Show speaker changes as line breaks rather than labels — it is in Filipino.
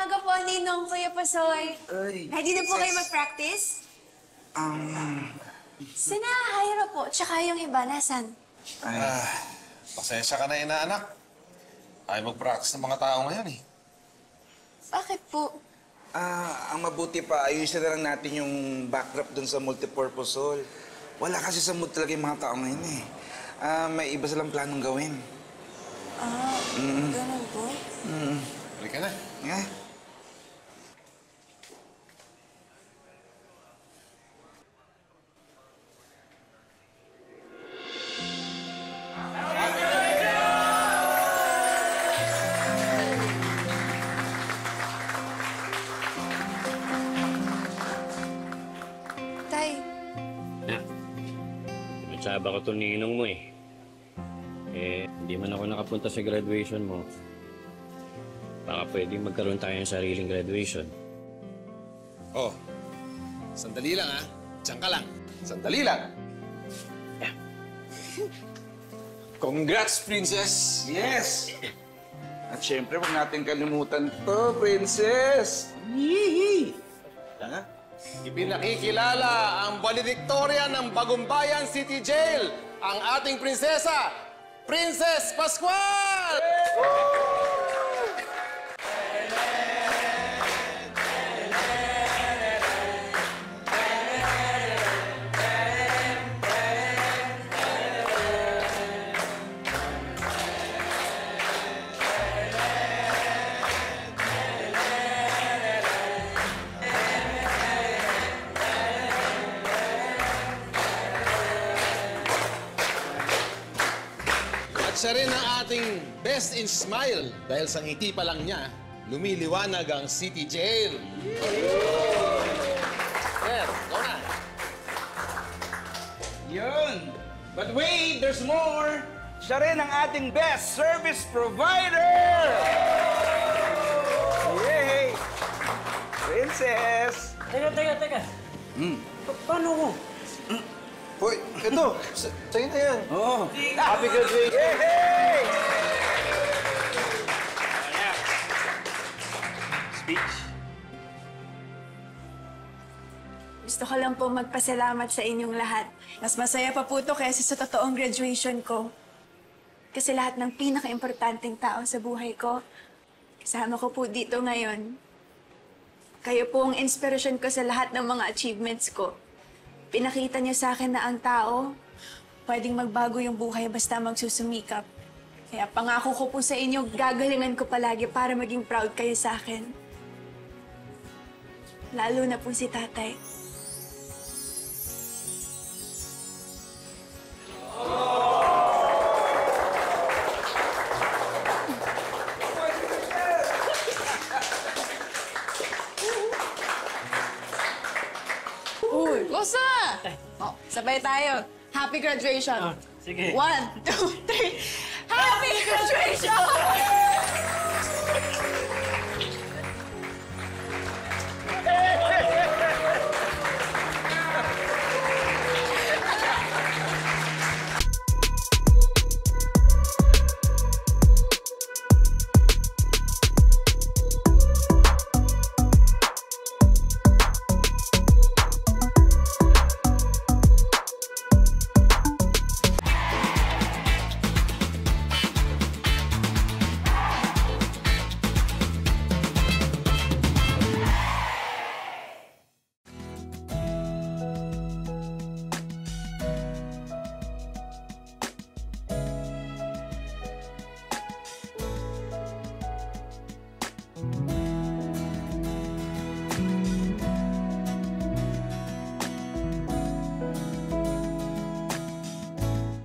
umaga po, Ninong, Kuya Pasoy.
Ay,
Ready na po kayo mag-practice? Sina Hyra po, tsaka yung iba, nasan?
Pasensya ka na, inaanak. Ayaw mag-practice ng mga tao ngayon eh.
Bakit po?
ang mabuti pa, ayusin na lang natin yung backdrop dun sa multipurpose hall. Wala kasi sa mood talaga yung mga tao ngayon eh. May iba silang planong gawin.
Ganun po?
Halika na.
Yeah.
Tay,
Nagsaba ko itong ninong mo eh. Hindi man ako nakapunta sa graduation mo. Baka pwedeng magkaroon tayo ng sariling graduation.
Oh, sandali lang ha. Diyan ka lang. Sandali lang. Congrats, Princess!
Yes! At syempre, huwag natin kalimutan to, Princess! Yee! Tanga?
Ipinakikilala ang valedictorian ng Bagumbayan City Jail, ang ating prinsesa, Princess Pascual! Siya rin ang ating best in smile dahil sa ngiti pa lang niya, lumiliwanag ang City Jail. Sir, go na.
Yun! But wait, there's more! Siya rin ang ating best service provider! Yay! Princess!
Teka. Paano ko?
Hoy, ito. Sa'yo na yan.
Oo.
Happy graduation.
Yay!
Speech.
gusto ko lang po magpasalamat sa inyong lahat. Mas masaya pa po ito kaysa sa totoong graduation ko. Kasi lahat ng pinaka-importanting tao sa buhay ko, kasama ko po dito ngayon. Kayo po ang inspirasyon ko sa lahat ng mga achievements ko. Pinakita niyo sa akin na ang tao, pwedeng magbago yung buhay basta magsusumikap. Kaya pangako ko po sa inyo, gagalingan ko palagi para maging proud kayo sa akin. Lalo na po si tatay. Uy, Kosa! Oh, sabay tayo. Happy graduation.
Sige.
1, 2, 3. Happy graduation!